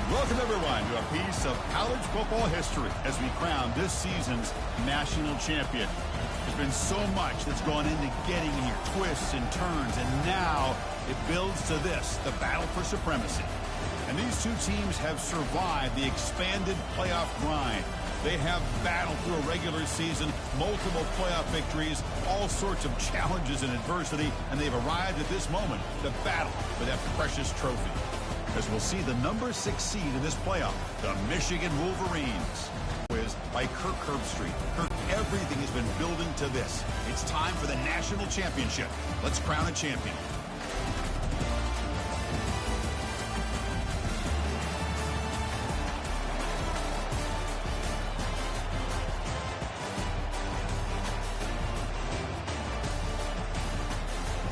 Welcome, everyone, to a piece of college football history as we crown this season's national champion. There's been so much that's gone into getting here, twists and turns, and now it builds to this, the battle for supremacy. And these two teams have survived the expanded playoff grind. They have battled through a regular season, multiple playoff victories, all sorts of challenges and adversity, and they've arrived at this moment, the battle for that precious trophy. As we'll see the number 6 seed in this playoff, the Michigan Wolverines. Is by Kirk Herbstreit. Kirk, everything has been building to this. It's time for the national championship. Let's crown a champion.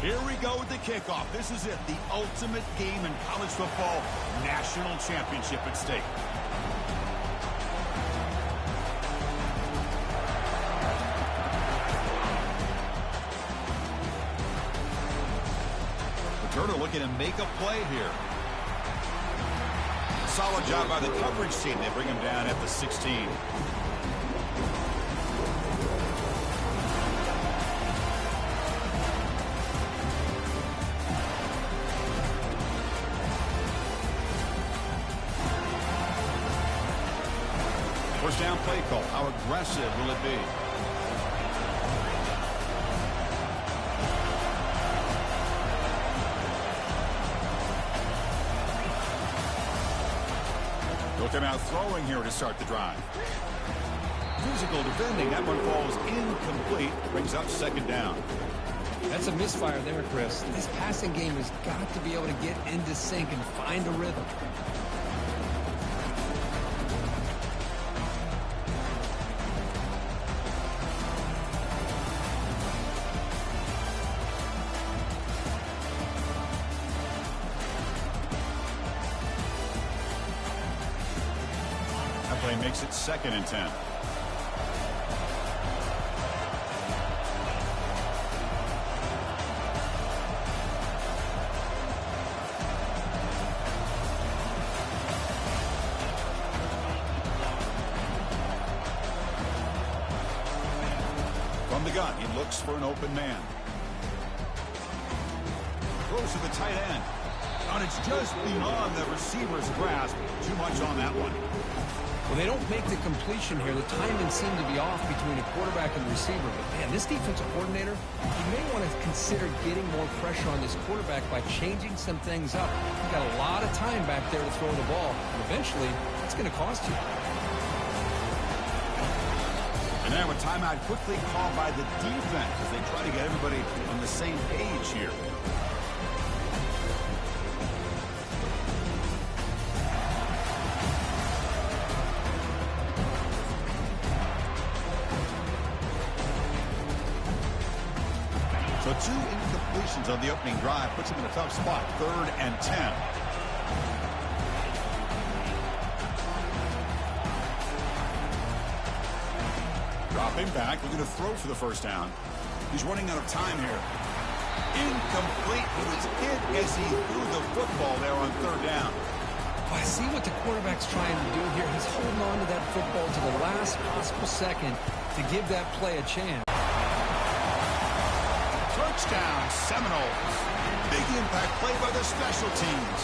Here we go with the kickoff. This is it, the ultimate game in college football, national championship at stake. Turner looking to make a play here. Solid job by the coverage team. They bring him down at the 16. First down play call. How aggressive will it be? They'll come out throwing here to start the drive. Physical defending. That one falls incomplete. Brings up second down. That's a misfire there, Chris. This passing game has got to be able to get into sync and find a rhythm. Play makes it 2nd and 10. From the gun, he looks for an open man. Throws to the tight end. And it's just beyond the receiver's grasp. Too much on that one. Well, they don't make the completion here. The timing seemed to be off between a quarterback and the receiver. But, man, this defensive coordinator, he may want to consider getting more pressure on this quarterback by changing some things up. You've got a lot of time back there to throw the ball. And eventually, it's going to cost you. And now a timeout quickly called by the defense as they try to get everybody on the same page here. So 2 incompletions on the opening drive puts him in a tough spot. 3rd and 10. Dropping back, looking to throw for the first down. He's running out of time here. Incomplete. He was hit as he threw the football there on third down. I see what the quarterback's trying to do here. He's holding on to that football to the last possible second to give that play a chance. Touchdown, Seminoles. Big impact play by the special teams.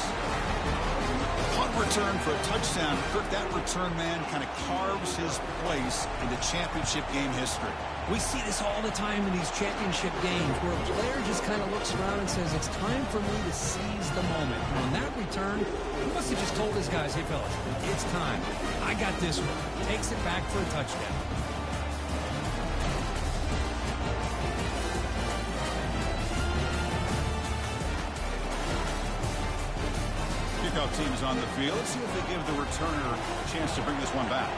Punt return for a touchdown. Kirk, that return man kind of carves his place in the championship game history. We see this all the time in these championship games where a player just kind of looks around and says, it's time for me to seize the moment. And on that return, he must have just told his guys, hey, fellas, it's time. I got this one. Takes it back for a touchdown. Kickoff team is on the field. Let's see if they give the returner a chance to bring this one back.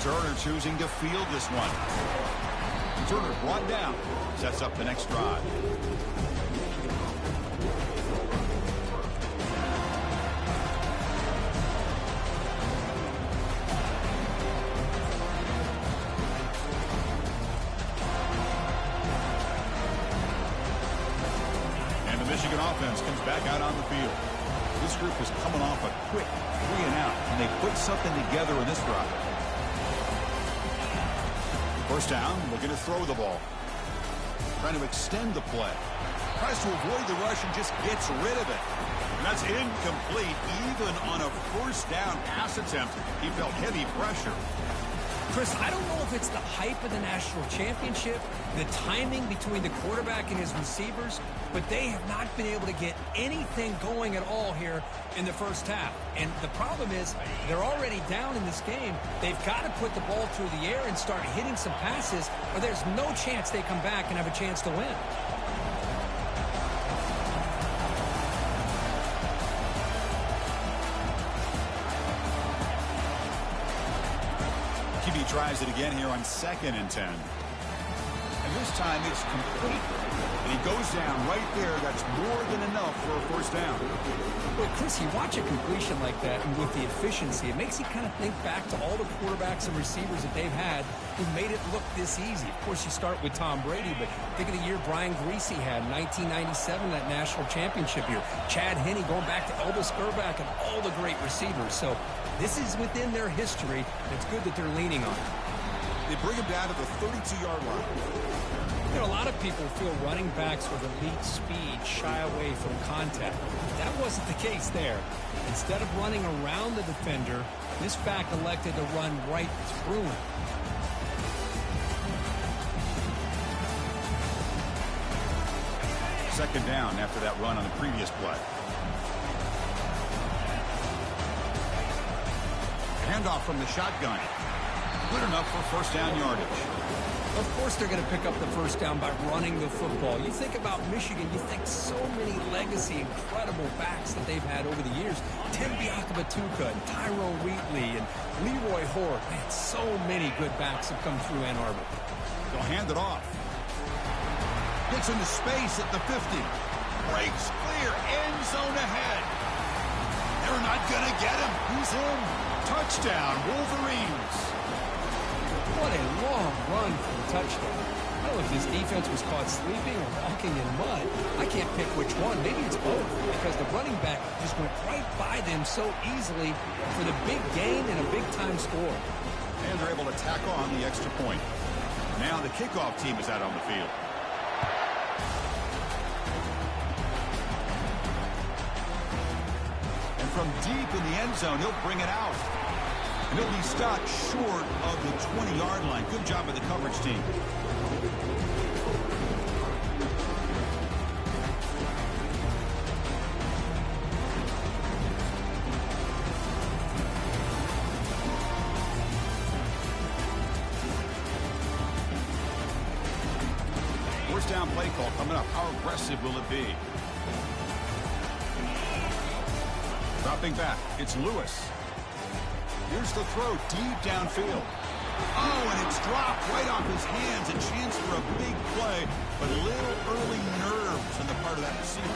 Turner choosing to field this one. Turner brought down. Sets up the next drive. And the Michigan offense comes back out on the field. This group is coming off a quick 3-and-out, and they put something together in this drive. First down, looking to throw the ball. Trying to extend the play. Tries to avoid the rush and just gets rid of it. And that's incomplete. Even on a first down pass attempt, he felt heavy pressure. Chris, I don't know if it's the hype of the national championship, the timing between the quarterback and his receivers, but they have not been able to get anything going at all here in the first half. And the problem is they're already down in this game. They've got to put the ball through the air and start hitting some passes, or there's no chance they come back and have a chance to win. QB tries it again here on 2nd and 10. And this time it's complete. And he goes down right there. That's more than enough for a first down. Well, Chris, you watch a completion like that, and with the efficiency, it makes you kind of think back to all the quarterbacks and receivers that they've had who made it look this easy. Of course, you start with Tom Brady, but think of the year Brian Griese had, 1997, that national championship year. Chad Henne going back to Elvis Grbac and all the great receivers. So this is within their history. It's good that they're leaning on it. They bring him down to the 32-yard line. You know, a lot of people feel running backs with elite speed shy away from contact. That wasn't the case there. Instead of running around the defender, this back elected to run right through him. Second down after that run on the previous play. Handoff from the shotgun. Good enough for first down yardage. Of course they're going to pick up the first down by running the football. You think about Michigan, you think so many legacy, incredible backs that they've had over the years. Tim Biakabatuka and Tyrone Wheatley and Leroy Hoare. Man, so many good backs have come through Ann Arbor. They'll hand it off. Gets into space at the 50. Breaks clear. End zone ahead. They're not going to get him. He's in. Touchdown, Wolverines. What a long run for the touchdown. I don't know if this defense was caught sleeping or walking in mud. I can't pick which one. Maybe it's both, because the running back just went right by them so easily for the big gain and a big-time score. And they're able to tack on the extra point. Now the kickoff team is out on the field. And from deep in the end zone, he'll bring it out. And he'll be stopped short of the 20-yard line. Good job by the coverage team. First down play call coming up. How aggressive will it be? Dropping back. It's Lewis. Here's the throw deep downfield. Oh, and it's dropped right off his hands. A chance for a big play, but a little early nerves on the part of that receiver.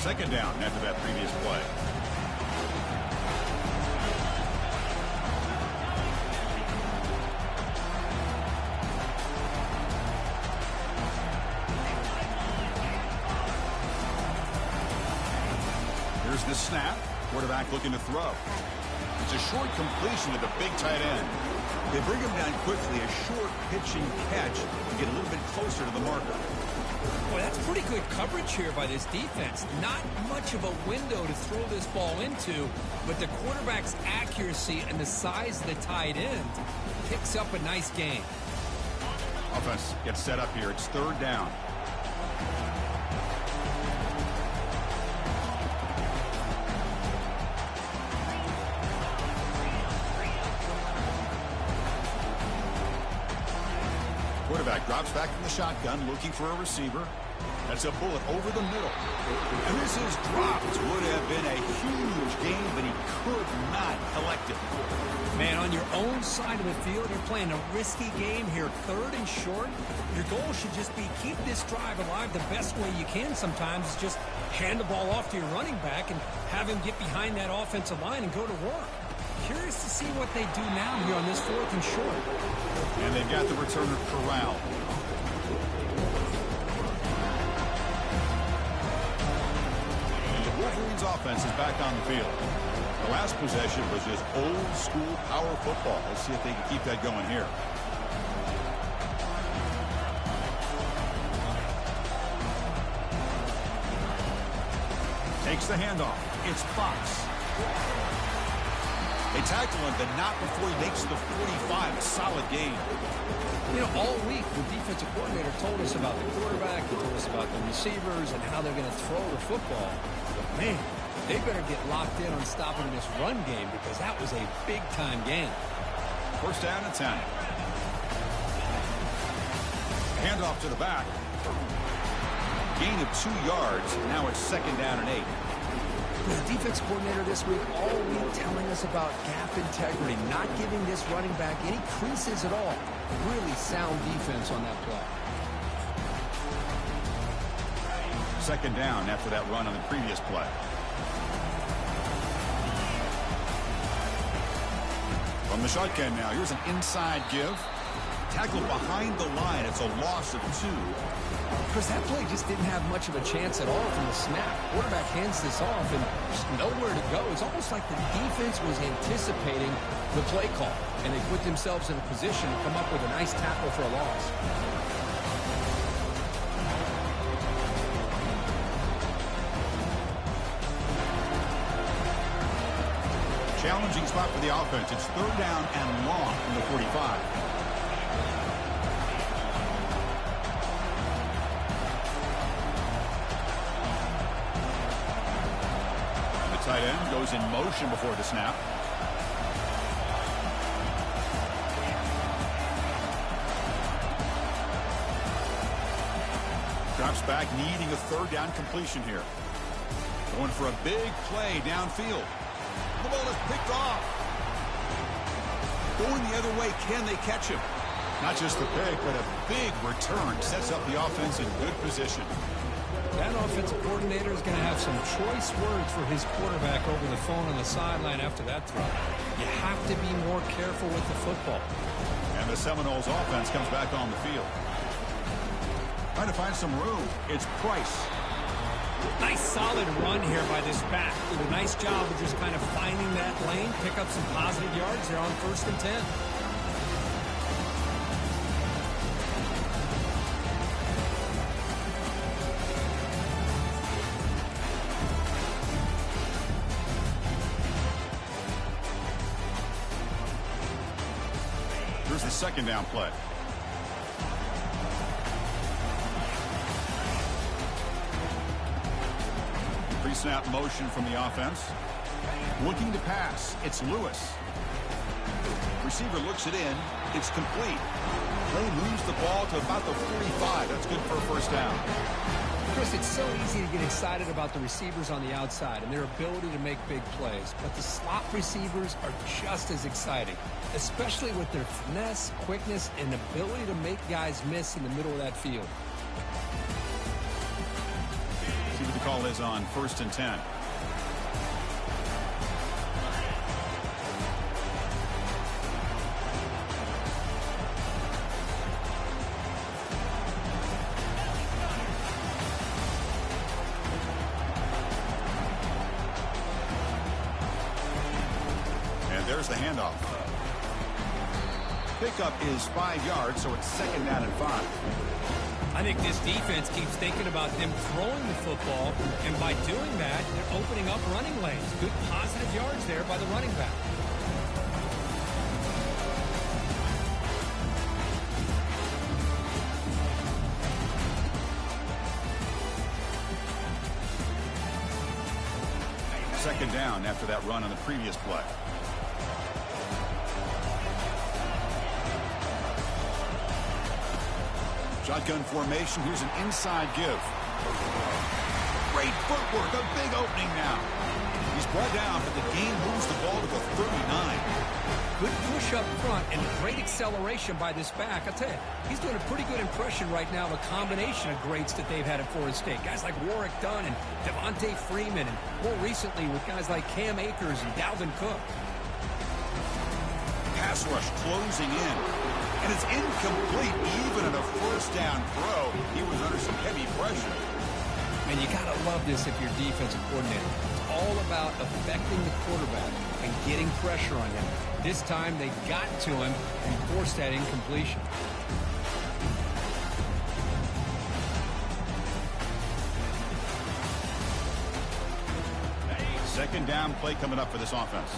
Second down after that previous play. Here's the snap. Quarterback looking to throw. It's a short completion to the big tight end. They bring him down quickly. A short pitching catch to get a little bit closer to the marker. Boy, that's pretty good coverage here by this defense. Not much of a window to throw this ball into, but the quarterback's accuracy and the size of the tight end picks up a nice gain. Offense gets set up here. It's third down. Quarterback drops back from the shotgun, looking for a receiver. That's a bullet over the middle. And this is dropped. Would have been a huge gain, but he could not collect it. Man, on your own side of the field, you're playing a risky game here. Third and short. Your goal should just be keep this drive alive the best way you can sometimes. Is just hand the ball off to your running back and have him get behind that offensive line and go to work. Curious to see what they do now here on this fourth and short. And they've got the returner corralled. And the Wolverines offense is back on the field. The last possession was just old school power football. Let's see if they can keep that going here. Takes the handoff. It's Fox. They tackle him, but not before he makes the 45. A solid gain. You know, all week the defensive coordinator told us about the quarterback, he told us about the receivers and how they're going to throw the football. But man, they better get locked in on stopping this run game because that was a big-time gain. First down and 10. Handoff to the back. Gain of 2 yards. Now it's second down and 8. The defense coordinator this week all week telling us about gap integrity, not giving this running back any creases at all. Really sound defense on that play. Second down after that run on the previous play. From the shotgun now, here's an inside give. Tackled behind the line. It's a loss of 2. Because that play just didn't have much of a chance at all from the snap. Quarterback hands this off and just nowhere to go. It's almost like the defense was anticipating the play call, and they put themselves in a position to come up with a nice tackle for a loss. Challenging spot for the offense. It's third down and long from the 45. Tight end goes in motion before the snap. Drops back, needing a third down completion here. Going for a big play downfield. The ball is picked off. Going the other way, can they catch him? Not just the pick, but a big return. Sets up the offense in good position. That offensive coordinator is going to have some choice words for his quarterback over the phone on the sideline after that throw. You have to be more careful with the football. And the Seminoles offense comes back on the field. Trying to find some room. It's Price. Nice solid run here by this back. Did a nice job of just kind of finding that lane, pick up some positive yards there on 1st and 10. Here's the second down play. Pre-snap motion from the offense. Looking to pass. It's Lewis. Receiver looks it in. It's complete. Play moves the ball to about the 45. That's good for a first down. Chris, it's so easy to get excited about the receivers on the outside and their ability to make big plays. But the slot receivers are just as exciting, especially with their finesse, quickness, and ability to make guys miss in the middle of that field. See what the call is on 1st and 10. And there's the handoff. Pickup is 5 yards, so it's 2nd down and 5. I think this defense keeps thinking about them throwing the football, and by doing that, they're opening up running lanes. Good positive yards there by the running back. Second down after that run on the previous play. Shotgun formation. Here's an inside give. Great footwork. A big opening now. He's brought down, but the game moves the ball to the 39. Good push up front and great acceleration by this back. I'll tell you, he's doing a pretty good impression right now of a combination of greats that they've had at Forest State. Guys like Warwick Dunn and Devontae Freeman, and more recently with guys like Cam Akers and Dalvin Cook. Pass rush closing in. And it's incomplete even in a first down throw. He was under some heavy pressure. And you got to love this if you're defensive coordinator. It's all about affecting the quarterback and getting pressure on him. This time they got to him and forced that incompletion. Second down play coming up for this offense.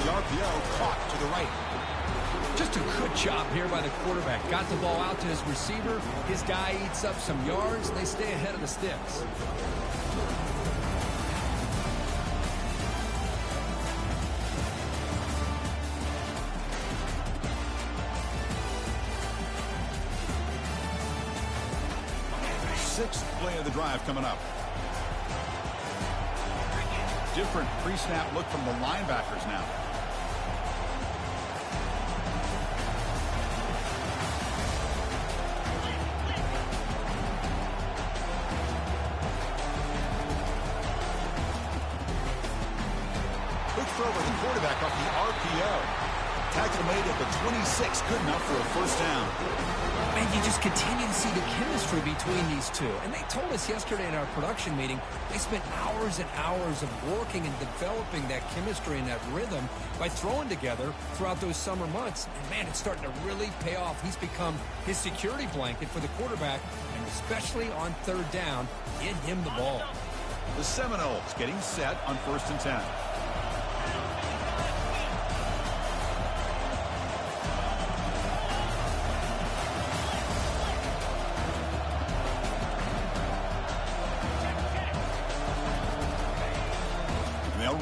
The RPO caught to the right. Just a good job here by the quarterback. Got the ball out to his receiver. His guy eats up some yards, and they stay ahead of the sticks. Sixth play of the drive coming up. Different pre-snap look from the linebackers now. Quick throw by the quarterback off the RPO. Tackle made at the 26, good enough for a first down. Man, you just continue to see the chemistry between these two. And they told us yesterday in our production meeting, they spent hours and hours of working and developing that chemistry and that rhythm by throwing together throughout those summer months. And, man, it's starting to really pay off. He's become his security blanket for the quarterback, and especially on third down, get him the ball. The Seminoles getting set on 1st and 10.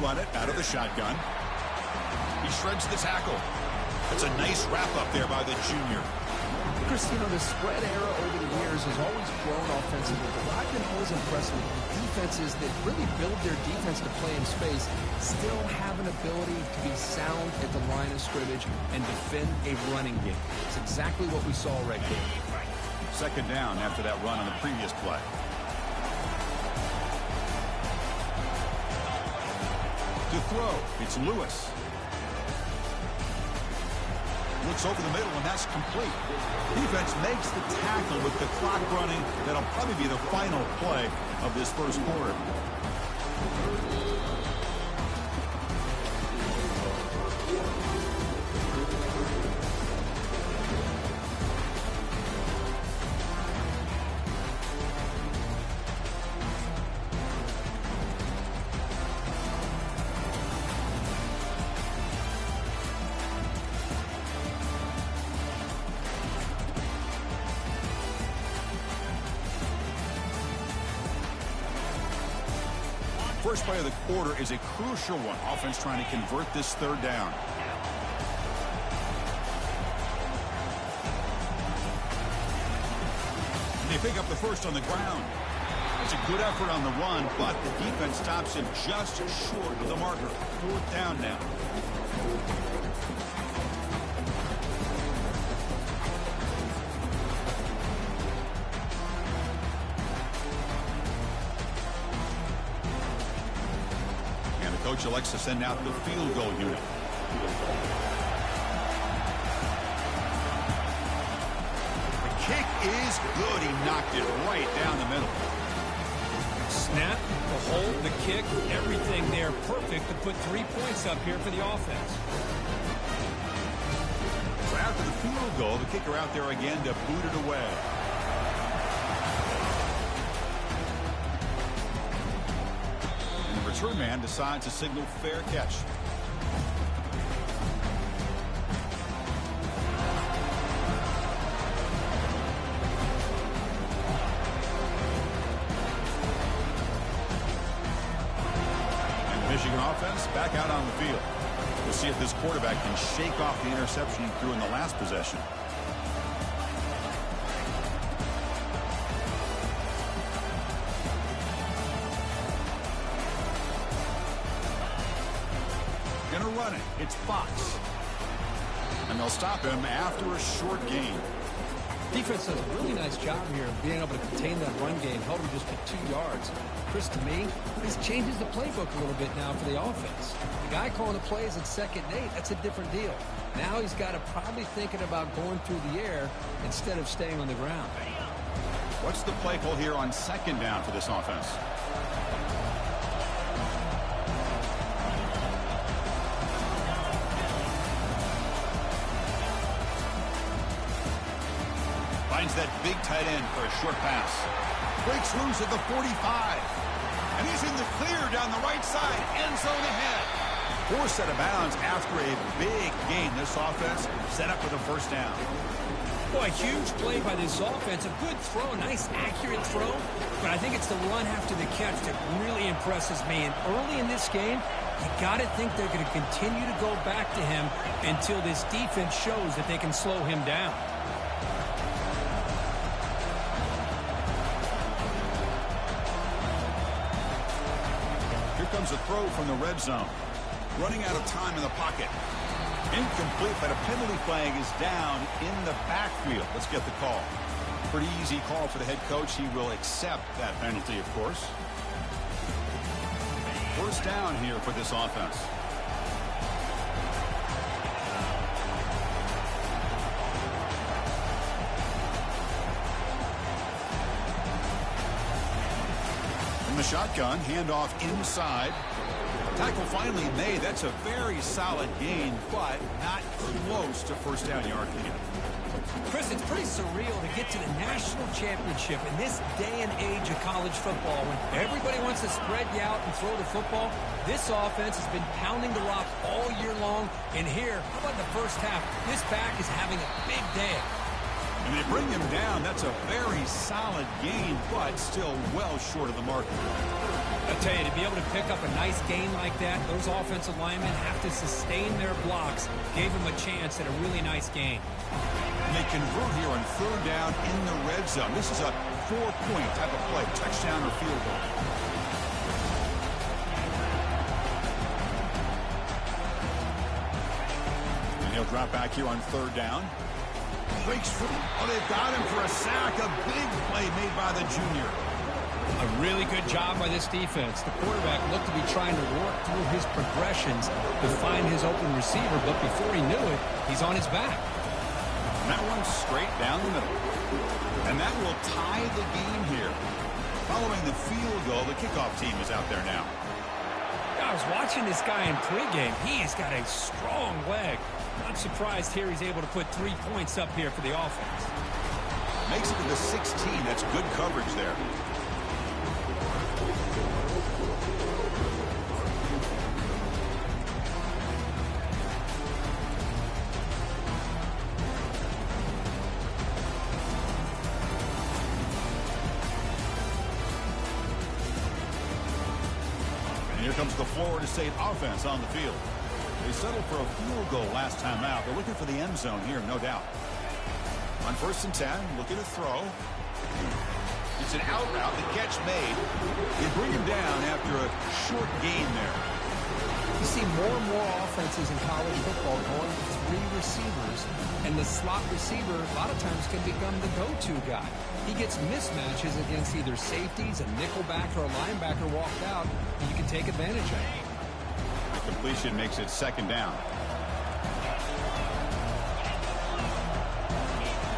Run it out of the shotgun. He shreds the tackle. It's a nice wrap-up there by the junior. Chris, you know, the spread era over the years has always grown offensively, but I've been always impressed with defenses that really build their defense to play in space, still have an ability to be sound at the line of scrimmage and defend a running game. It's exactly what we saw right there. Second down after that run on the previous play. To throw, it's Lewis. Looks over the middle, and that's complete. Defense makes the tackle with the clock running. That'll probably be the final play of this first quarter. First play of the quarter is a crucial one. Offense trying to convert this third down. They pick up the first on the ground. It's a good effort on the run, but the defense stops him just short of the marker. Fourth down now. coach elects to send out the field goal unit. The kick is good. He knocked it right down the middle. Snap, the hold, the kick, everything there perfect to put 3 points up here for the offense. So after the field goal, the kicker out there again to boot it away. And the return man decides to signal fair catch. Michigan offense back out on the field. We'll see if this quarterback can shake off the interception he threw in the last possession. Gonna run it. It's Fox. And they'll stop him after a short gain. Defense does a really nice job here of being able to contain that run game, held him just to 2 yards. Chris, to me, this changes the playbook a little bit now for the offense. The guy calling the plays at 2nd and 8, that's a different deal. Now he's got to probably thinking about going through the air instead of staying on the ground. What's the play call here on 2nd down for this offense? Finds that big tight end for a short pass. Breaks loose at the 45. And he's in the clear down the right side. End zone ahead. Forced out of bounds after a big gain. This offense set up with a first down. Boy, huge play by this offense. A good throw, a nice accurate throw. But I think it's the run after the catch that really impresses me. And early in this game, you got to think they're going to continue to go back to him until this defense shows that they can slow him down. Comes a throw from the red zone. Running out of time in the pocket. Incomplete, but a penalty flag is down in the backfield. Let's get the call. Pretty easy call for the head coach. He will accept that penalty, of course. First down here for this offense. The shotgun, handoff inside. Tackle finally made. That's a very solid gain, but not close to first down yard gain. Chris, it's pretty surreal to get to the national championship in this day and age of college football when everybody wants to spread you out and throw the football. This offense has been pounding the rock all year long, and here, how about the first half? This back is having a big day. And they bring him down. That's a very solid gain, but still well short of the mark. I tell you, to be able to pick up a nice gain like that, those offensive linemen have to sustain their blocks. Gave them a chance at a really nice gain. And they convert here on 3rd down in the red zone. This is a 4-point type of play, touchdown or field goal. And he'll drop back here on 3rd down. Breaks free. Oh, they've got him for a sack. A big play made by the junior. A really good job by this defense. The quarterback looked to be trying to work through his progressions to find his open receiver, but before he knew it, he's on his back. And that one's straight down the middle. And that will tie the game here. Following the field goal, the kickoff team is out there now. I was watching this guy in pregame. He has got a strong leg. Not surprised here he's able to put 3 points up here for the offense. Makes it to the 16. That's good coverage there. And here comes the Florida State offense on the field. They settled for a field goal last time out. They're looking for the end zone here, no doubt. On 1st and 10, looking to throw. It's an out route, the catch made. They bring him down after a short gain there. You see more and more offenses in college football going with 3 receivers, and the slot receiver a lot of times can become the go-to guy. He gets mismatches against either safeties, a nickelback, or a linebacker walked out, and you can take advantage of it. Completion makes it second down.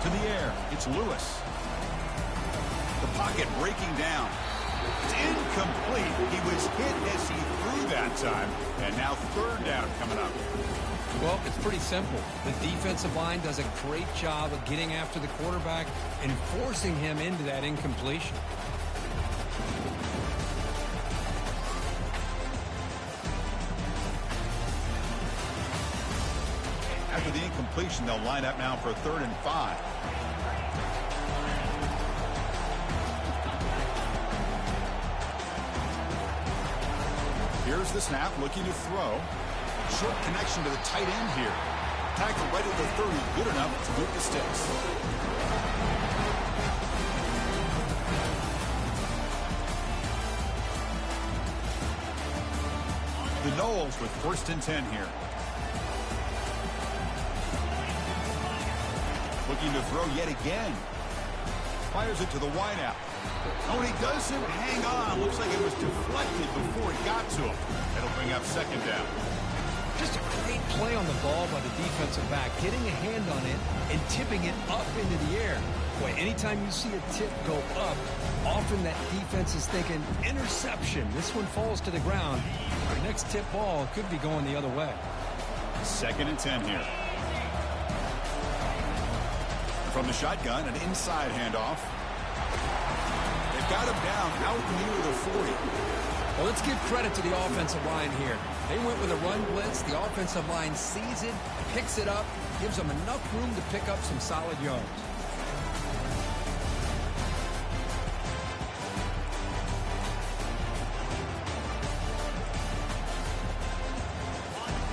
To the air, it's Lewis. The pocket breaking down. It's incomplete. He was hit as he threw that time. And now third down coming up. Well, it's pretty simple. The defensive line does a great job of getting after the quarterback and forcing him into that incompletion. After the incompletion, they'll line up now for 3rd and 5. Here's the snap, looking to throw. Short connection to the tight end here. Tackle right at the 30, good enough to move the sticks. The Knowles with 1st and 10 here. Looking to throw yet again. Fires it to the wideout. Oh, and he doesn't hang on. Looks like it was deflected before it got to him. That'll bring up 2nd down. Just a great play on the ball by the defensive back, getting a hand on it and tipping it up into the air. Boy, anytime you see a tip go up, often that defense is thinking interception. This one falls to the ground. Our next tip ball could be going the other way. 2nd and 10 here. From the shotgun, an inside handoff. They've got him down out near the 40. Well, let's give credit to the offensive line here. They went with a run blitz. The offensive line sees it, picks it up, gives them enough room to pick up some solid yards.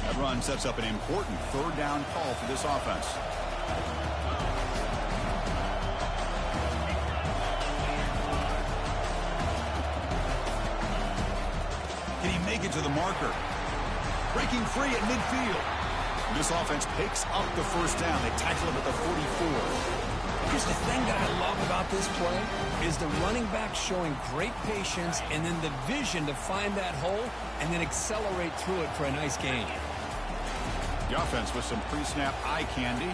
That run sets up an important 3rd down call for this offense. Can he make it to the marker? Breaking free at midfield. This offense picks up the 1st down. They tackle him at the 44. Here's the thing that I love about this play is the running back showing great patience and then the vision to find that hole and then accelerate through it for a nice gain. The offense with some pre-snap eye candy.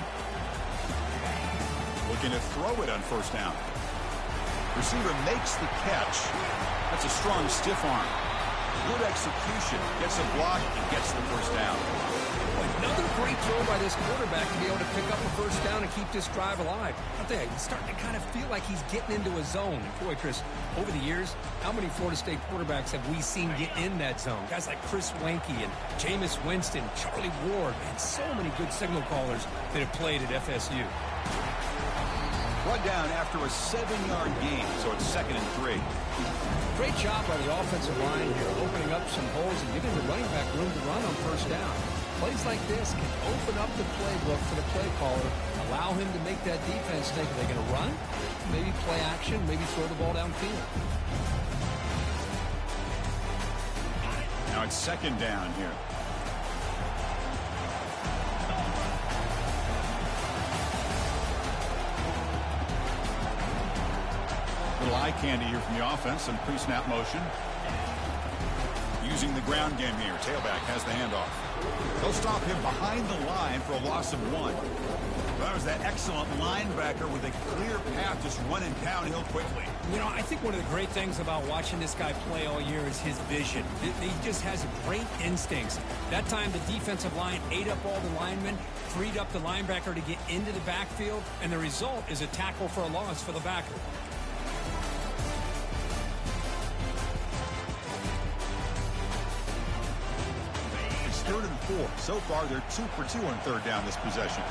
Looking to throw it on 1st down. Receiver makes the catch. That's a strong stiff arm. Good execution. Gets a block and gets the 1st down. Another great throw by this quarterback to be able to pick up a 1st down and keep this drive alive. I think he's starting to kind of feel like he's getting into a zone. Boy, Chris, over the years, how many Florida State quarterbacks have we seen get in that zone? Guys like Chris Wenke and Jameis Winston, Charlie Ward, and so many good signal callers that have played at FSU. Brought down after a 7-yard gain, so it's 2nd and 3. Great job by the offensive line here, opening up some holes and giving the running back room to run on 1st down. Plays like this can open up the playbook for the play caller, allow him to make that defense think, are they going to run? Maybe play action, maybe throw the ball downfield. Now it's 2nd down here. Little eye candy here from the offense, some pre-snap motion. Using the ground game here. Tailback has the handoff. They'll stop him behind the line for a loss of 1. That was that excellent linebacker with a clear path just running downhill quickly. You know, I think one of the great things about watching this guy play all year is his vision. He just has great instincts. That time the defensive line ate up all the linemen, freed up the linebacker to get into the backfield, and the result is a tackle for a loss for the backer. It's 3rd and 4. So far, they're 2 for 2 on 3rd down this possession.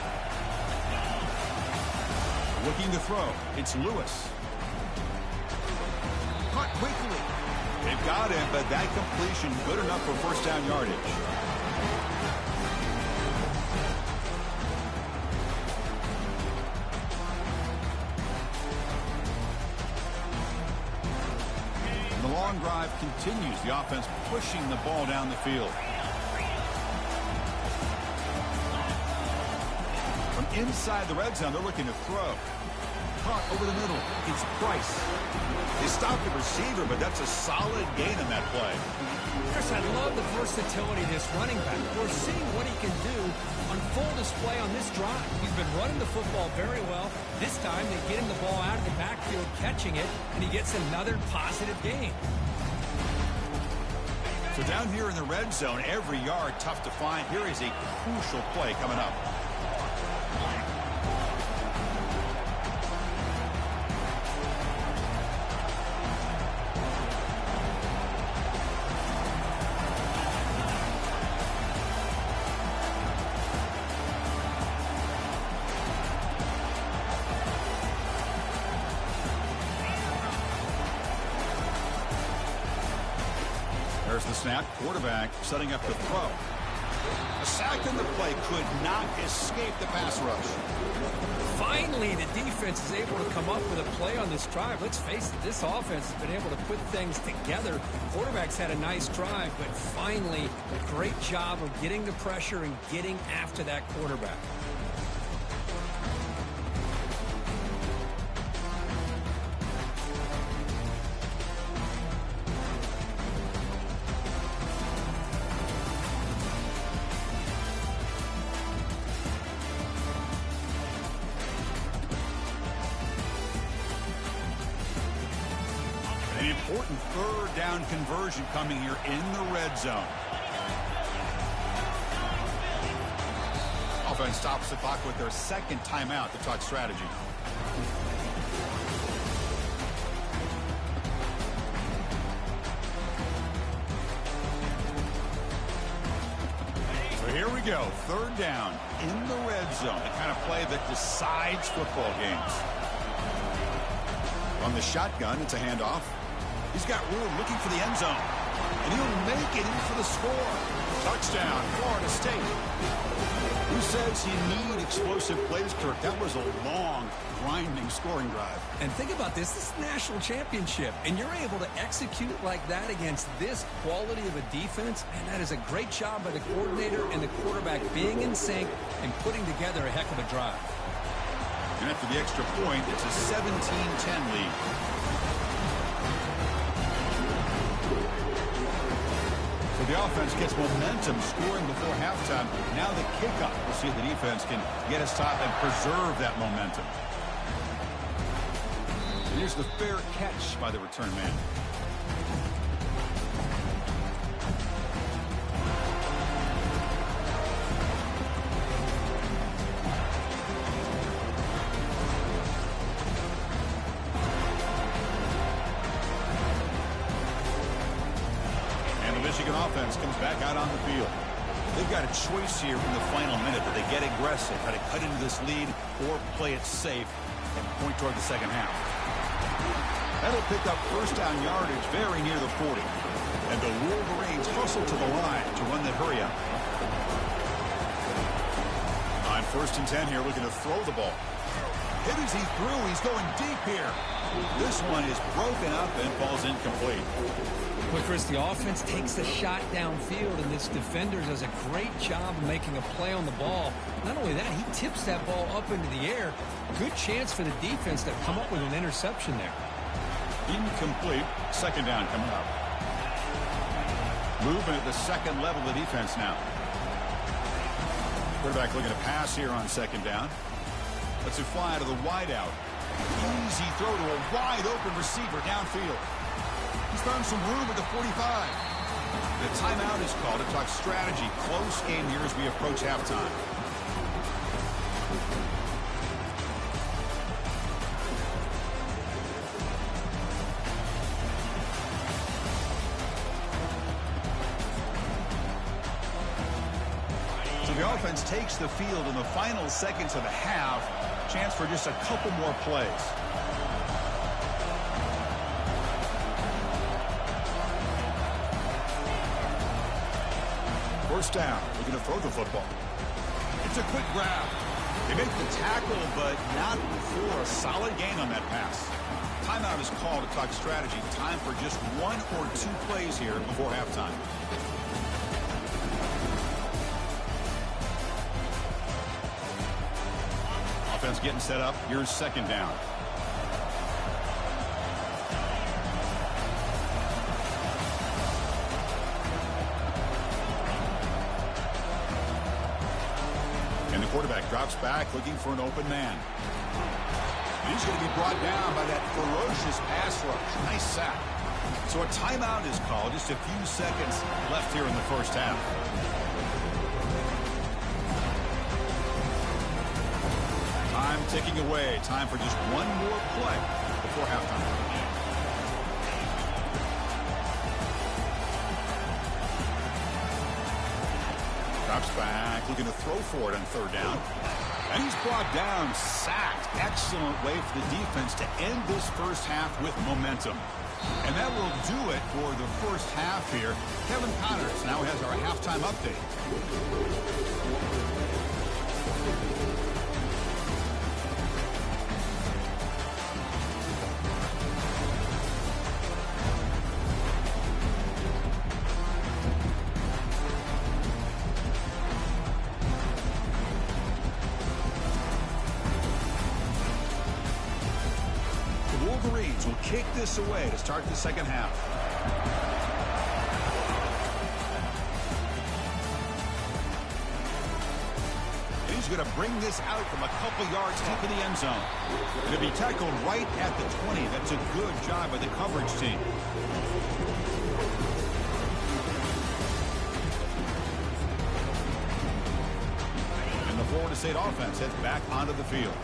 Looking to throw. It's Lewis. Caught quickly. They've got him, but that completion good enough for 1st down yardage. The long drive continues. The offense pushing the ball down the field. From inside the red zone. They're looking to throw. Caught over the middle. It's Price. They stopped the receiver, but that's a solid gain on that play. Chris, I love the versatility of this running back. We're seeing what he can do on full display on this drive. He's been running the football very well. This time they get him the ball out of the backfield, catching it, and he gets another positive gain. So down here in the red zone, every yard tough to find. Here is a crucial play coming up. There's the snap. Quarterback setting up the throw. A sack in the play could not escape the pass rush. Finally, the defense is able to come up with a play on this drive. Let's face it, this offense has been able to put things together. Quarterback's had a nice drive, but finally, a great job of getting the pressure and getting after that quarterback. An important third down conversion coming here in the red zone. Offense stops the clock with their second timeout to talk strategy. So here we go. Third down in the red zone. The kind of play that decides football games. On the shotgun, it's a handoff. He's got room looking for the end zone. And he'll make it in for the score. Touchdown, Florida State. Who says you need explosive plays, Kirk? That was a long, grinding scoring drive. And think about this. This is a national championship. And you're able to execute like that against this quality of a defense. And that is a great job by the coordinator and the quarterback being in sync and putting together a heck of a drive. And after the extra point, it's a 17-10 lead. So the offense gets momentum scoring before halftime. Now the kickoff. We'll see if the defense can get us top and preserve that momentum. And here's the fair catch by the return man. Michigan offense comes back out on the field. They've got a choice here in the final minute that they get aggressive, try to cut into this lead, or play it safe and point toward the second half. That'll pick up first down yardage very near the 40. And the Wolverines hustle to the line to run that hurry up. On 1st and 10 here, looking to throw the ball. Hit as he threw. He's going deep here. This one is broken up and falls incomplete. But Chris, the offense takes the shot downfield, and this defender does a great job of making a play on the ball. Not only that, he tips that ball up into the air. Good chance for the defense to come up with an interception there. Incomplete. Second down coming up. Movement at the second level of the defense now. Quarterback looking to pass here on second down. Lets it fly to the wideout. Easy throw to a wide-open receiver downfield. He's found some room at the 45. The timeout is called to talk strategy. Close game here as we approach halftime. So the offense takes the field in the final seconds of the half. Chance for just a couple more plays. First down, looking to throw the football. It's a quick grab. They make the tackle, but not before a solid gain on that pass. Timeout is called to talk strategy. Time for just 1 or 2 plays here before halftime. Offense getting set up. Here's second down. And the quarterback drops back looking for an open man. He's going to be brought down by that ferocious pass rush. Nice sack. So a timeout is called. Just a few seconds left here in the first half. Time ticking away. Time for just one more play before halftime. Drops back, looking to throw for it on third down. And he's brought down, sacked. Excellent way for the defense to end this first half with momentum. And that will do it for the first half here. Kevin Connors now has our halftime update. Wolverines will kick this away to start the second half. And he's going to bring this out from a couple yards deep in the end zone. Going to be tackled right at the 20. That's a good job by the coverage team. And the Florida State offense heads back onto the field.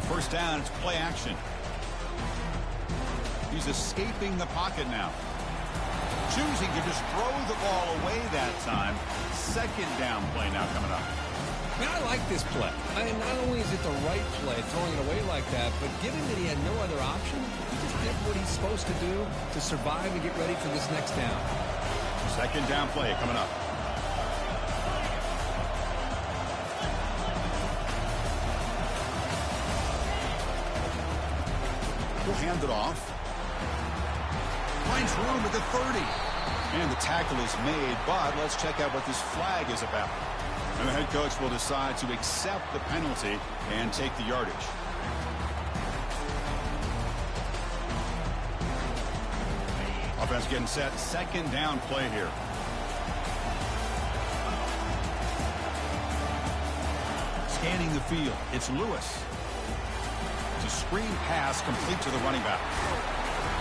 First down, it's play action. He's escaping the pocket now. Choosing to just throw the ball away that time. Second down play now coming up. Man, I like this play. Not only is it the right play, throwing it away like that, but given that he had no other option, he just did what he's supposed to do to survive and get ready for this next down. Second down play coming up. He'll hand it off. Finds room at the 30. And the tackle is made, but let's check out what this flag is about. And the head coach will decide to accept the penalty and take the yardage. Offense getting set. Second down play here. Scanning the field. It's Lewis. A screen pass complete to the running back.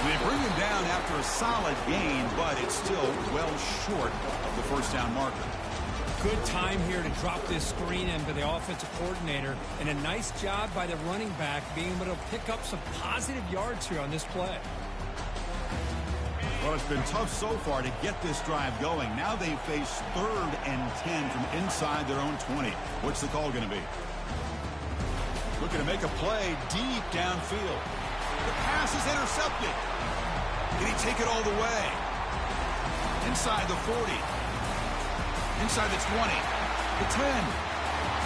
They bring him down after a solid gain, but it's still well short of the first down marker. Good time here to drop this screen in by the offensive coordinator, and a nice job by the running back being able to pick up some positive yards here on this play. Well, it's been tough so far to get this drive going. Now they face 3rd and 10 from inside their own 20. What's the call going to be? Looking to make a play deep downfield. The pass is intercepted. Can he take it all the way? Inside the 40. Inside the 20. The 10.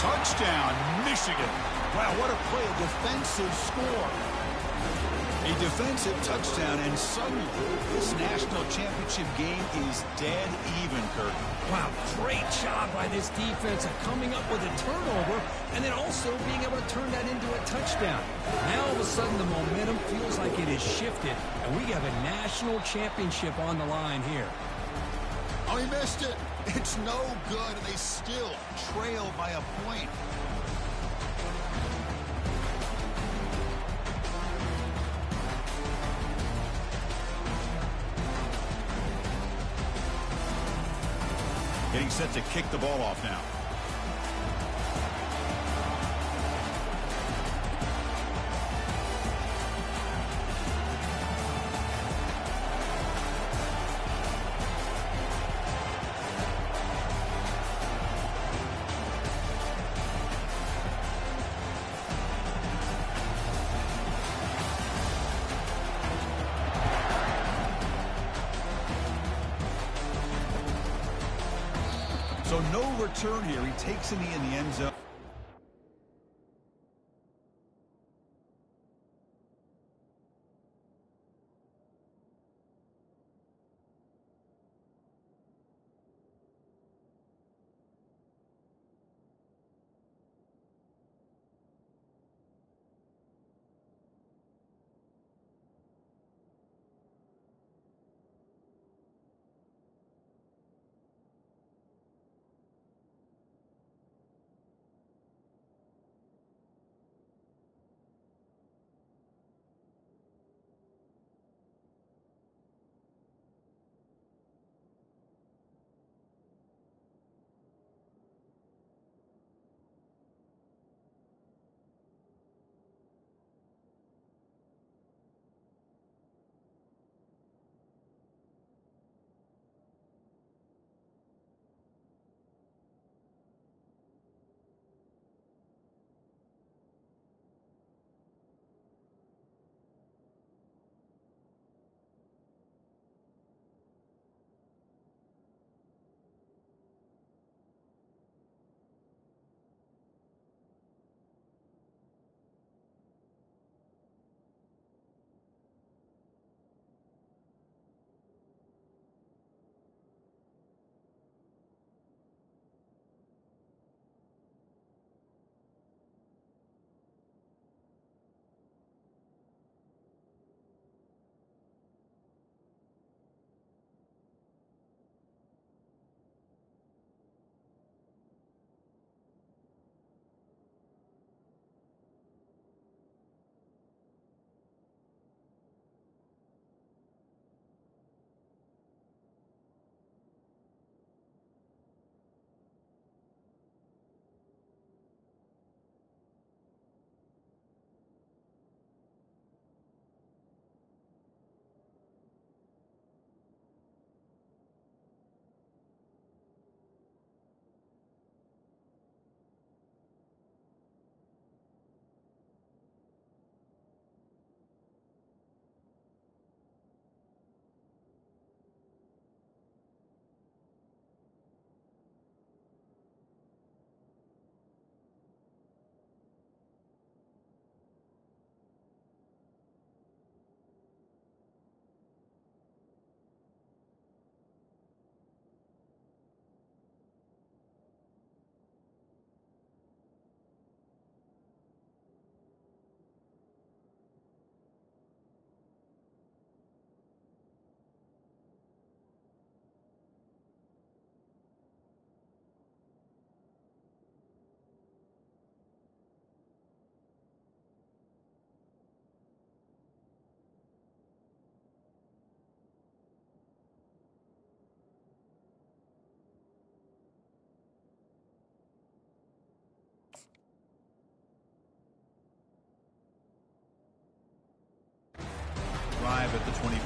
Touchdown, Michigan. Wow, what a play. A defensive score. A defensive touchdown, and suddenly this national championship game is dead even, Kirk. Wow, great job by this defense of coming up with a turnover and then also being able to turn that into a touchdown. Now all of a sudden the momentum feels like it has shifted, and we have a national championship on the line here. Oh, he missed it. It's no good, and they still trail by a point. Getting set to kick the ball off now. So no return here. He takes in the end zone.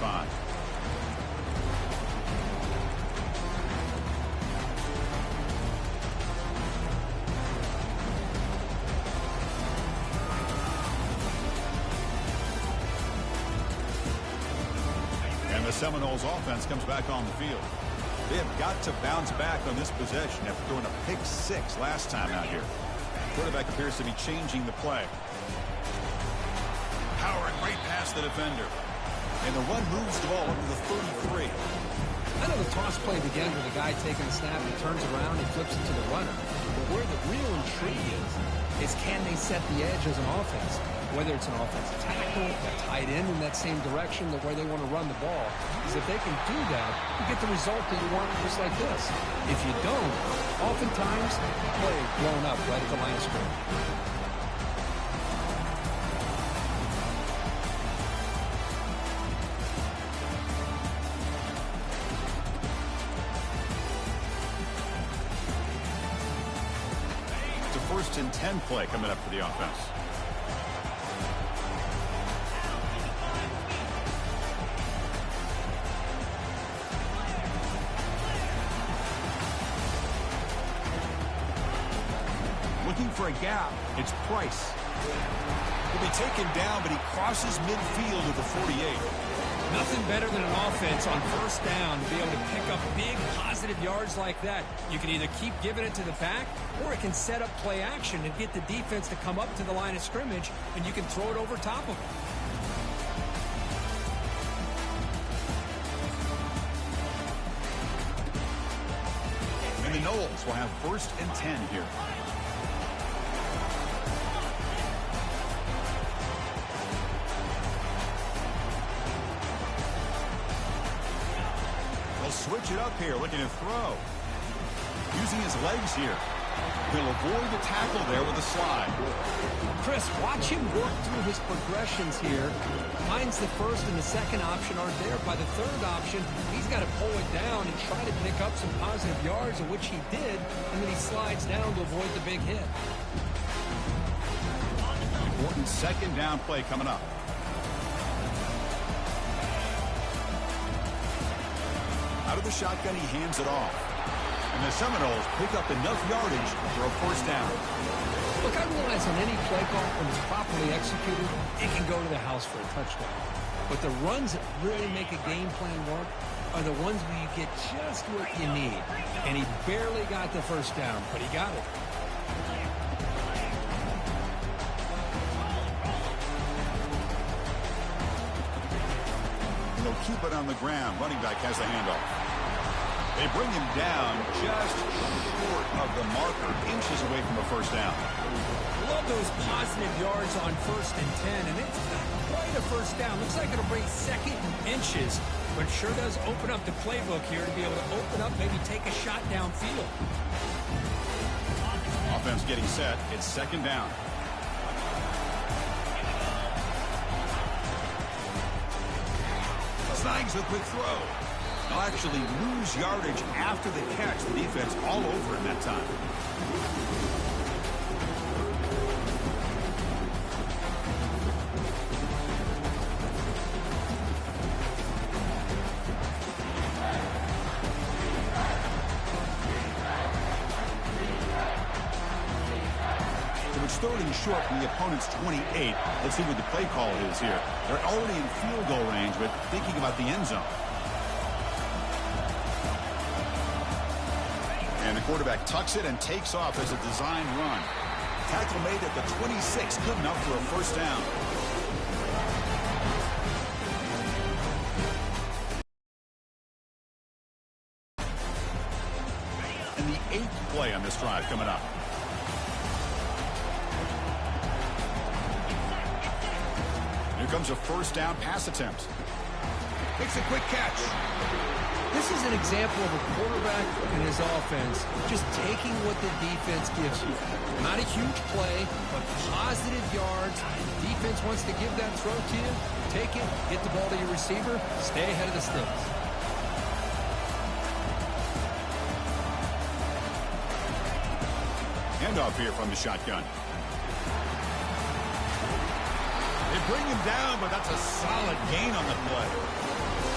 5. And the Seminoles offense comes back on the field. They have got to bounce back on this possession after throwing a pick 6 last time out here. Quarterback appears to be changing the play. Powering right past the defender. And the run moves the ball up to the 33. I know the toss play begins with a guy taking the snap and turns around and flips it to the runner. But where the real intrigue is can they set the edge as an offense? Whether it's an offensive tackle, a tight end in that same direction, the way they want to run the ball. Because if they can do that, you get the result that you want just like this. If you don't, oftentimes, play is blown up right at the line of scrimmage. First and 10 play coming up for the offense. Looking for a gap. It's Price. He'll be taken down, but he crosses midfield at the 48. Nothing better than an offense on first down to be able to pick up big positive yards like that. You can either keep giving it to the back, or it can set up play action and get the defense to come up to the line of scrimmage, and you can throw it over top of them. And the Noles will have first and 10 here. Switch it up here, looking to throw. Using his legs here. He'll avoid the tackle there with a slide. Chris, watch him work through his progressions here. Finds the first and the second option aren't there. By the third option, he's got to pull it down and try to pick up some positive yards, of which he did, and then he slides down to avoid the big hit. Important second down play coming up. Out of the shotgun, he hands it off. And the Seminoles pick up enough yardage for a first down. Look, I realize on any play call, when it's properly executed, it can go to the house for a touchdown. But the runs that really make a game plan work are the ones where you get just what you need. And he barely got the first down, but he got it. And they'll keep it on the ground. Running back has the handoff. They bring him down just short of the marker, inches away from a first down. Love those positive yards on first and 10, and it's not quite a first down. Looks like it'll bring second and inches, but sure does open up the playbook here to be able to open up, maybe take a shot downfield. Offense getting set. It's second down. Snags the quick throw. They'll actually lose yardage after the catch. The defense all over in that time. So it's third and short from the opponent's 28. Let's see what the play call is here. They're already in field goal range, but thinking about the end zone. And the quarterback tucks it and takes off as a design run. Tackle made at the 26, good enough for a first down. And the 8th play on this drive coming up. Here comes a first down pass attempt. Makes a quick catch. This is an example of a quarterback and his offense just taking what the defense gives you. Not a huge play, but positive yards. The defense wants to give that throw to you. Take it, get the ball to your receiver, stay ahead of the sticks. Handoff here from the shotgun. They bring him down, but that's a solid gain on the play.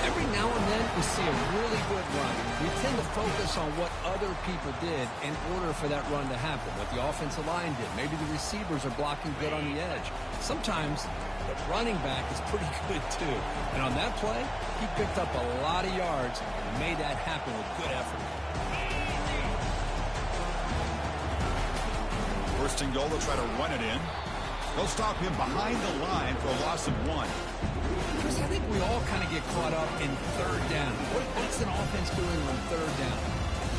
Every now and then, we see a really good run. We tend to focus on what other people did in order for that run to happen, what the offensive line did. Maybe the receivers are blocking good on the edge. Sometimes the running back is pretty good, too. And on that play, he picked up a lot of yards and made that happen with good effort. First and goal, they'll try to run it in. They'll stop him behind the line for a loss of 1. Chris, I think we all kind of get caught up in third down. What's an offense doing on third down?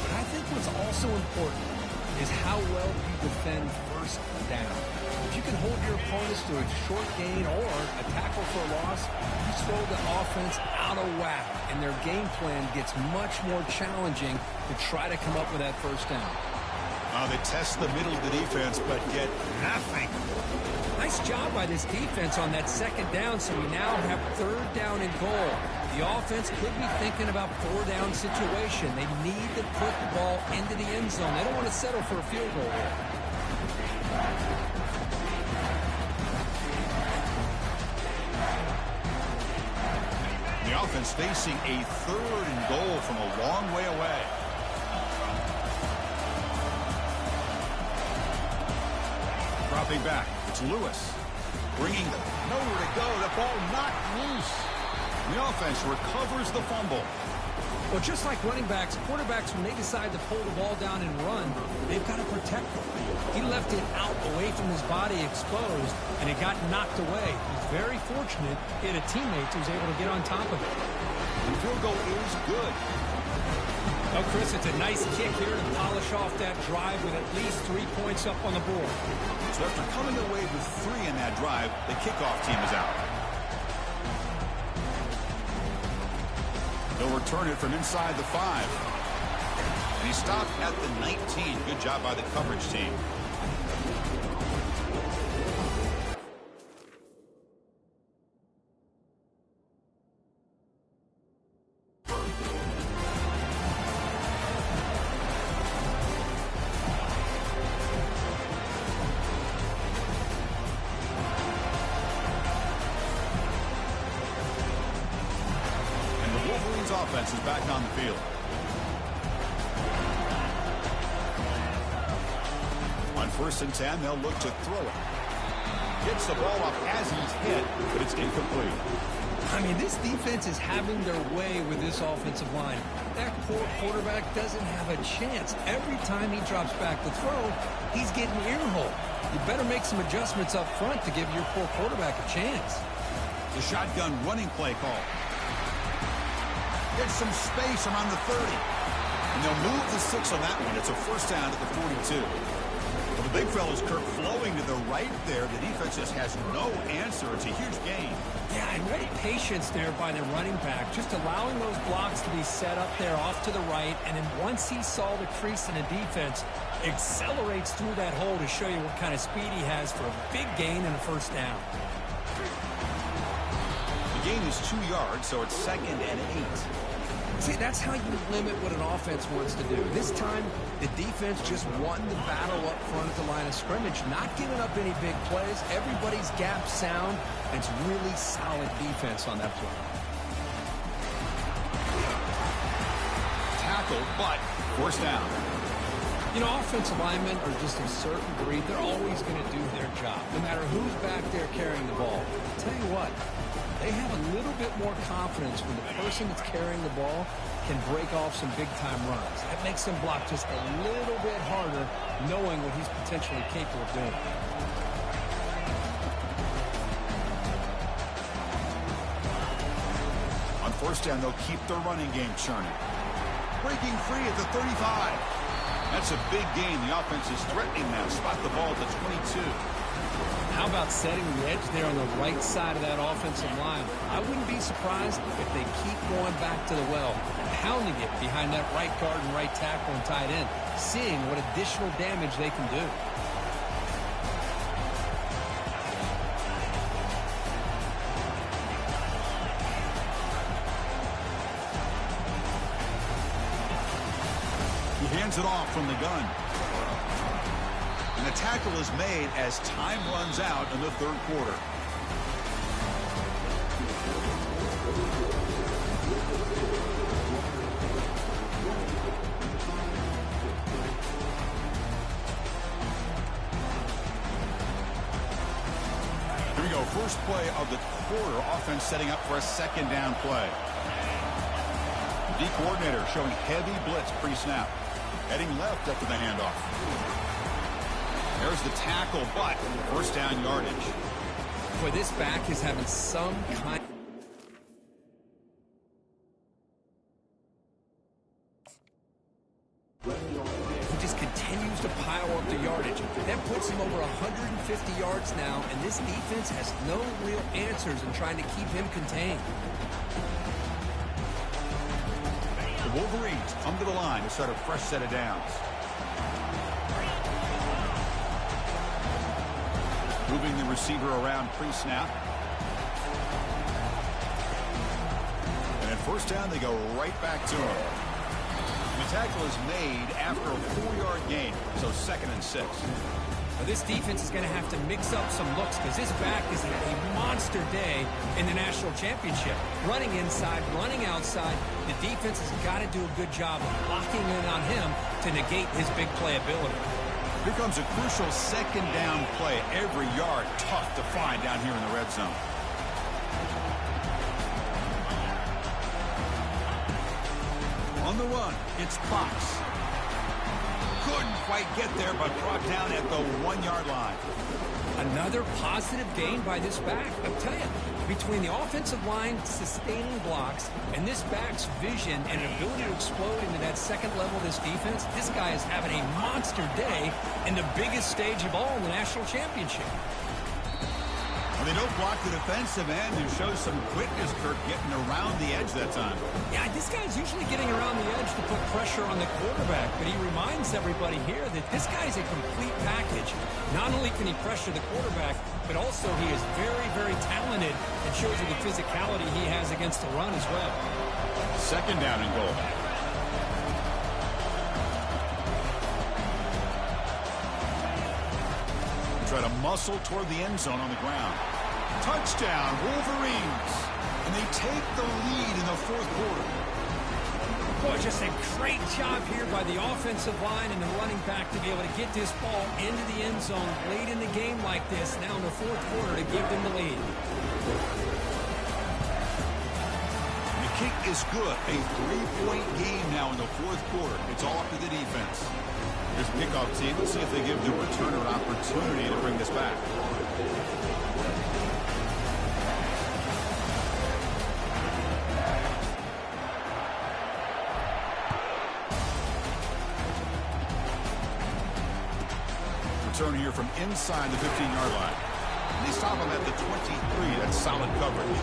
But I think what's also important is how well you defend first down. If you can hold your opponents to a short gain or a tackle for a loss, you throw the offense out of whack, and their game plan gets much more challenging to try to come up with that first down. They test the middle of the defense, but get nothing. Nice job by this defense on that second down, so we now have third down and goal. The offense could be thinking about four-down situation. They need to put the ball into the end zone. They don't want to settle for a field goal here. The offense facing a third and goal from a long way away. Dropping back, it's Lewis. Bringing nowhere to go. The ball knocked loose. The offense recovers the fumble. Well, just like running backs, quarterbacks, when they decide to pull the ball down and run, they've got to protect it. He left it out away from his body exposed, and it got knocked away. He's very fortunate he had a teammate who was able to get on top of it. The field goal is good. Oh, Chris, it's a nice kick here to polish off that drive with at least 3 points up on the board. So after coming away with 3 in that drive, the kickoff team is out. They'll return it from inside the 5. And he stopped at the 19. Good job by the coverage team. Offense is back on the field. On 1st and 10, they'll look to throw it. Gets the ball off as he's hit, but it's incomplete. I mean, this defense is having their way with this offensive line. That poor quarterback doesn't have a chance. Every time he drops back to throw, he's getting earholed. You better make some adjustments up front to give your poor quarterback a chance. The shotgun running play call. Gets some space around the 30. And they'll move the 6 on that one. It's a first down at the 42. Well, the big fella's Kirk flowing to the right there. The defense just has no answer. It's a huge gain. Yeah, and great patience there by the running back, just allowing those blocks to be set up there off to the right. And then once he saw the crease in the defense, accelerates through that hole to show you what kind of speed he has for a big gain and a first down. The gain is 2 yards, so it's 2nd and 8. See, that's how you limit what an offense wants to do. This time, the defense just won the battle up front at the line of scrimmage, not giving up any big plays. Everybody's gap sound, and it's really solid defense on that play. Tackled, but first down. You know, offensive linemen are just a certain breed. They're always going to do their job, no matter who's back there carrying the ball. I'll tell you what. They have a little bit more confidence when the person that's carrying the ball can break off some big-time runs. That makes them block just a little bit harder, knowing what he's potentially capable of doing. On first down, they'll keep their running game churning. Breaking free at the 35. That's a big gain. The offense is threatening them. Spot the ball at the 22. How about setting the edge there on the right side of that offensive line? I wouldn't be surprised if they keep going back to the well, pounding it behind that right guard and right tackle and tight end, seeing what additional damage they can do. He hands it off from the gun. And the tackle is made as time runs out in the 3rd quarter. first play of the quarter. Offense setting up for a second down play. The D coordinator showing heavy blitz pre-snap. Heading left after the handoff. There's the tackle, but first down yardage. Boy, this back is having some kind. He just continues to pile up the yardage. That puts him over 150 yards now, and this defense has no real answers in trying to keep him contained. The Wolverines come to the line to start a fresh set of downs. Moving the receiver around pre-snap. And at first down, they go right back to him. The tackle is made after a 4-yard gain, so 2nd and 6. Well, this defense is going to have to mix up some looks because this back is had a monster day in the national championship. Running inside, running outside. The defense has got to do a good job of locking in on him to negate his big play ability. Here comes a crucial second down play. Every yard tough to find down here in the red zone. On the run, it's Fox. Couldn't quite get there, but brought down at the 1-yard line. Another positive gain by this back. I'll tell you, between the offensive line sustaining blocks and this back's vision and ability to explode into that second level of this defense, this guy is having a monster day in the biggest stage of all in the national championship. Well, they don't block the defensive end, who shows some quickness, Kirk, getting around the edge that time. Yeah, this guy's usually getting around the edge to put pressure on the quarterback, but he reminds everybody here that this guy's a complete package. Not only can he pressure the quarterback, but also he is very, very talented and shows you the physicality he has against the run as well. Second down and goal. Try to muscle toward the end zone on the ground. Touchdown, Wolverines. And they take the lead in the 4th quarter. Boy, just a great job here by the offensive line and the running back to be able to get this ball into the end zone late in the game like this, now in the 4th quarter, to give them the lead. The kick is good. A 3-point game now in the 4th quarter. It's all up to the defense. Here's the kickoff team. Let's see if they give the returner an opportunity to bring this back. Return here from inside the 15-yard line. And they stop him at the 23. That's solid coverage.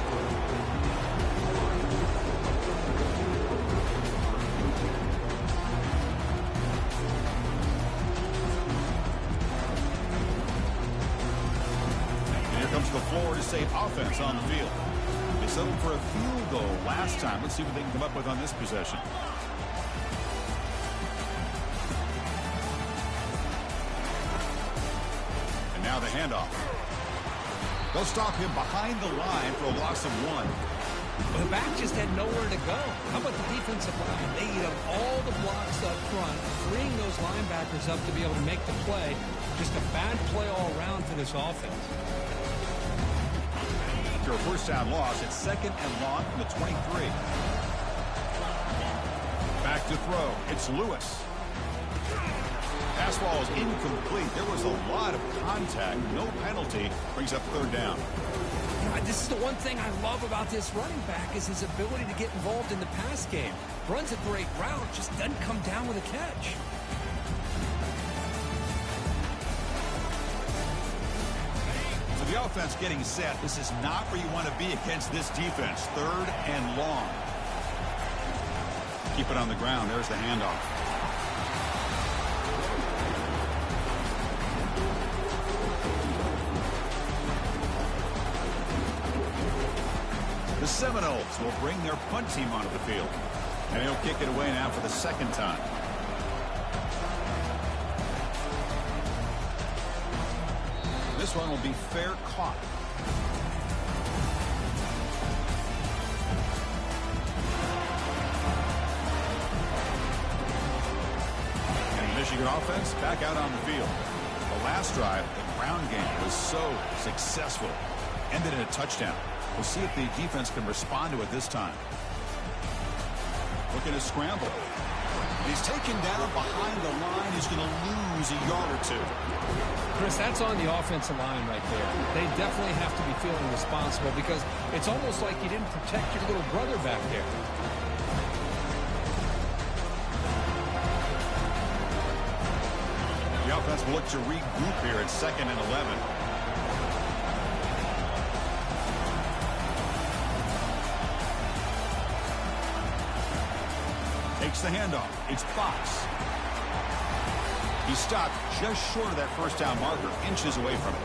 The Florida State offense on the field. They settled for a field goal last time. Let's see what they can come up with on this possession. And now the handoff. They'll stop him behind the line for a loss of 1. Well, the back just had nowhere to go. How about the defensive line? They eat up all the blocks up front, freeing those linebackers up to be able to make the play. Just a bad play all around for this offense. After a first down loss, it's 2nd and long from the 23. Back to throw. It's Lewis. Pass ball is incomplete. There was a lot of contact. No penalty. Brings up 3rd down. This is the one thing I love about this running back is his ability to get involved in the pass game. Runs a great route, just doesn't come down with a catch. The offense getting set. This is not where you want to be against this defense. 3rd and long. Keep it on the ground. There's the handoff. The Seminoles will bring their punt team onto the field. And he'll kick it away now for the 2nd time. This one will be fair caught. And Michigan offense back out on the field. The last drive, the ground game was so successful. ended in a touchdown. We'll see if the defense can respond to it this time. Looking to scramble. He's taken down behind the line. He's going to lose a yard or two. Chris, that's on the offensive line right there. They definitely have to be feeling responsible because it's almost like you didn't protect your little brother back there. The offense will look to regroup here at 2nd and 11. Takes the handoff. It's Fox. He stopped just short of that first down marker, inches away from it.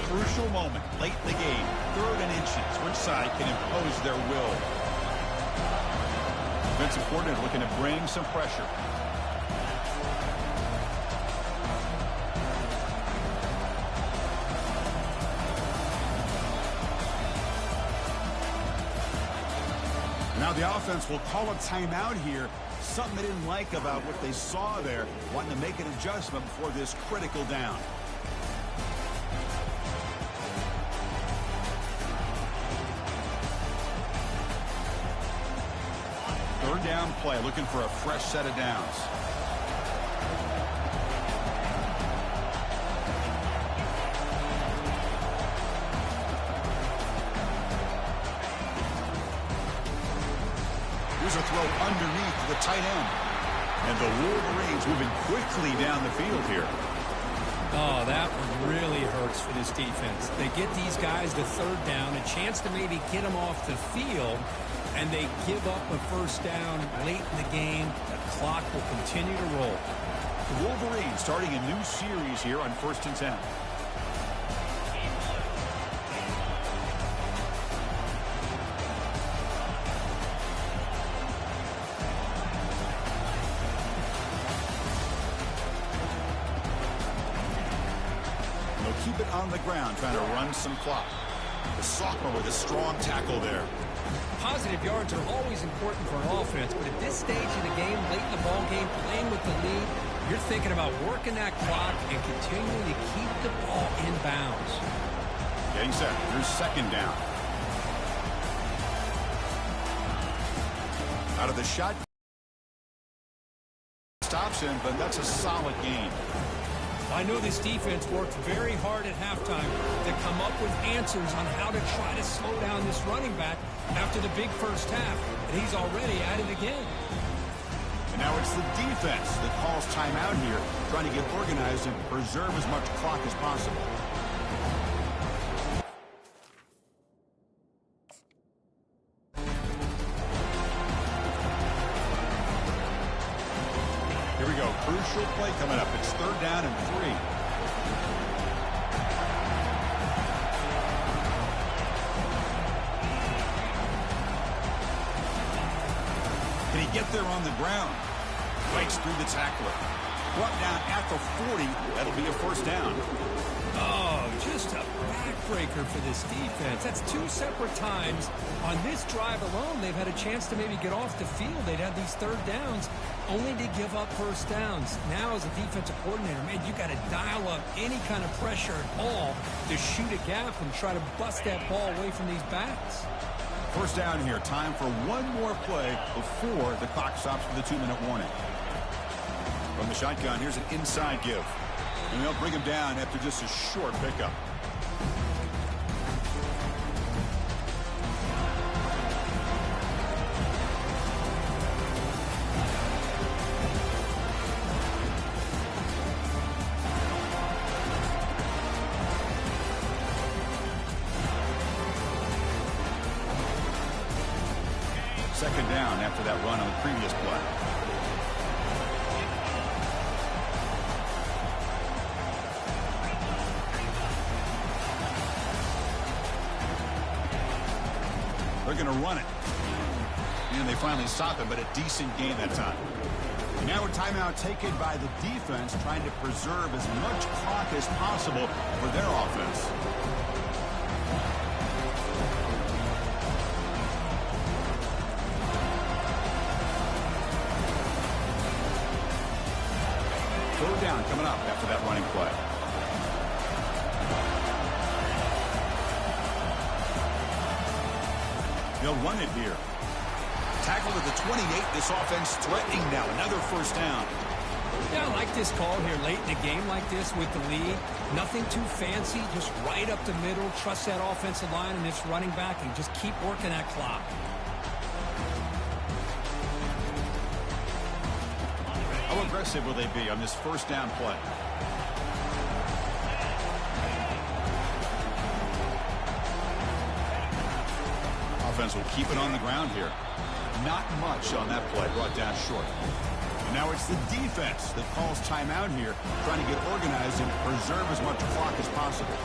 Crucial moment late in the game. 3rd and inches. Which side can impose their will? Defensive coordinator looking to bring some pressure. Now the offense will call a timeout here. Something they didn't like about what they saw there. Wanting to make an adjustment before this critical down. Third down play, looking for a fresh set of downs. Here's a throw underneath to the tight end. And the Wolverines moving quickly down the field here. Oh, that one really hurts for this defense. They get these guys to 3rd down, a chance to maybe get them off the field, and they give up a first down late in the game. The clock will continue to roll. The Wolverines starting a new series here on 1st and 10. They'll keep it on the ground, trying to run some clock. The sophomore with a strong tackle there. Positive yards are always important for an offense, but at this stage of the game, late in the ball game, playing with the lead, you're thinking about working that clock and continuing to keep the ball in bounds. Getting set. Here's 2nd down. Out of the shot. Stops him, but that's a solid gain. I know this defense worked very hard at halftime to come up with answers on how to try to slow down this running back after the big first half, and he's already at it again. And now it's the defense that calls timeout here, trying to get organized and preserve as much clock as possible. Here we go. Crucial play coming up. It's 3rd down and 3. Can he get there on the ground? Breaks through the tackler. Brought down at the 40. That'll be a first down. Oh, just a backbreaker for this defense. That's 2 separate times. On this drive alone, they've had a chance to maybe get off the field. They'd had these 3rd downs, only to give up first downs. Now, as a defensive coordinator, man, you got to dial up any kind of pressure at all to shoot a gap and try to bust that ball away from these backs. First down here. Time for one more play before the clock stops for the 2-minute warning. From the shotgun, here's an inside give. And they'll bring him down after just a short pickup. Second down after that run on the previous play. They're going to run it. And they finally stop it, but a decent gain that time. Now a timeout taken by the defense, trying to preserve as much clock as possible for their offense. Third down coming up after that running play. They'll run it here. Tackled at the 28. This offense threatening now. Another first down. Yeah, I like this call here late in a game like this with the lead. Nothing too fancy, just right up the middle. Trust that offensive line and its running back and just keep working that clock. How aggressive will they be on this first down play? Offense will keep it on the ground here. Not much on that play, brought down short. And now it's the defense that calls timeout here, trying to get organized and preserve as much clock as possible.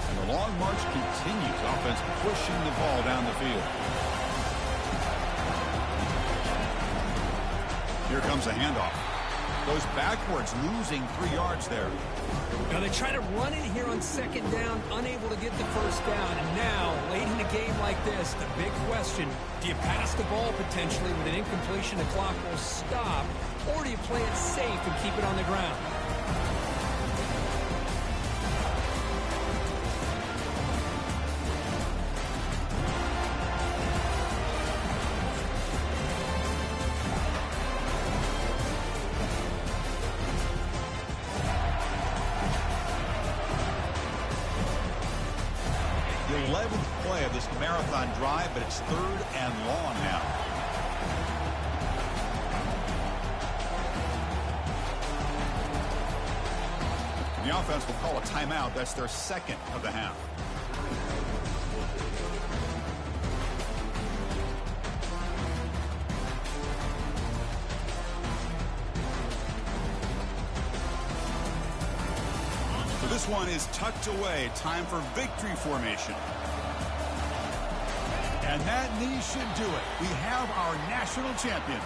And the long march continues. Offense pushing the ball down the field. Here comes a handoff. Goes backwards, losing 3 yards there. Now they try to run it here on second down, unable to get the first down. And now, late in a game like this, the big question, do you pass the ball potentially with an incompletion, the clock will stop, or do you play it safe and keep it on the ground? The 11th play of this marathon drive, but it's third and long now. The offense will call a timeout. That's their second of the half. So this one is tucked away. Time for victory formation. And that knee should do it. We have our national champions.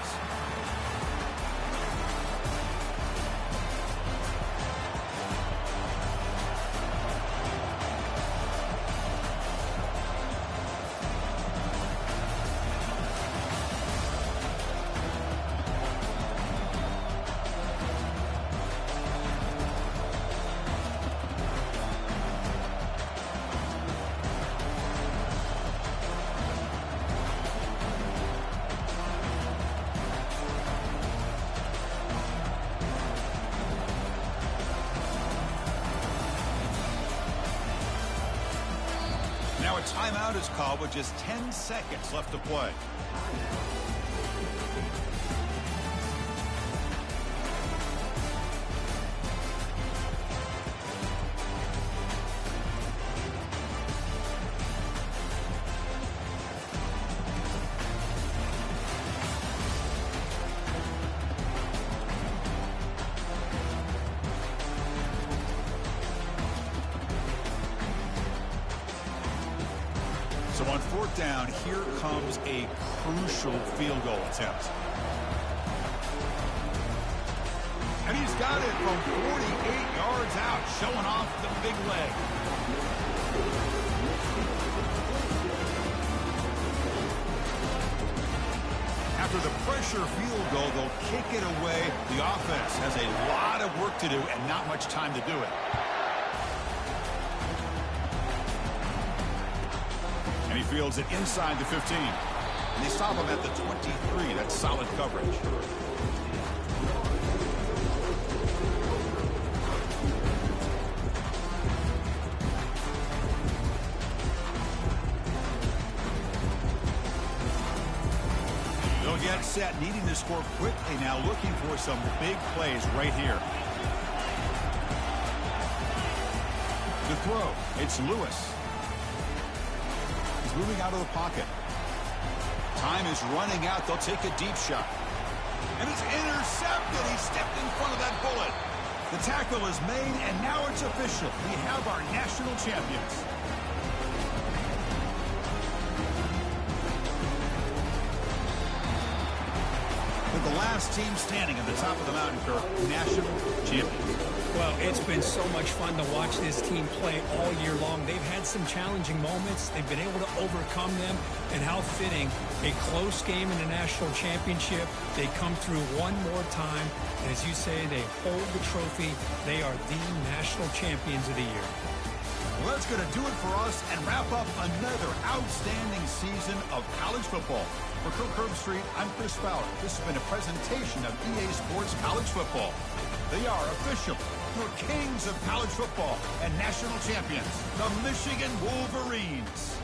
Now a timeout is called with just 10 seconds left to play. So on fourth down, here comes a crucial field goal attempt. And he's got it from 48 yards out, showing off the big leg. After the pressure field goal, they'll kick it away. The offense has a lot of work to do and not much time to do it. And he fields it inside the 15. And they stop him at the 23. That's solid coverage. They'll get set, needing to score quickly now, looking for some big plays right here. The throw, it's Lewis. He's moving out of the pocket. Time is running out. They'll take a deep shot. And it's intercepted. He stepped in front of that bullet. The tackle is made, and now it's official. We have our national champions. With the last team standing at the top of the mountain, Kirk, national champions. Well, it's been so much fun to watch this team play all year long. They've had some challenging moments. They've been able to overcome them. And how fitting, a close game in the national championship. They come through one more time. And as you say, they hold the trophy. They are the national champions of the year. Well, that's going to do it for us and wrap up another outstanding season of college football. For Kirk Herbstreit, I'm Chris Fowler. This has been a presentation of EA Sports College Football. They are official, your kings of college football and national champions, the Michigan Wolverines.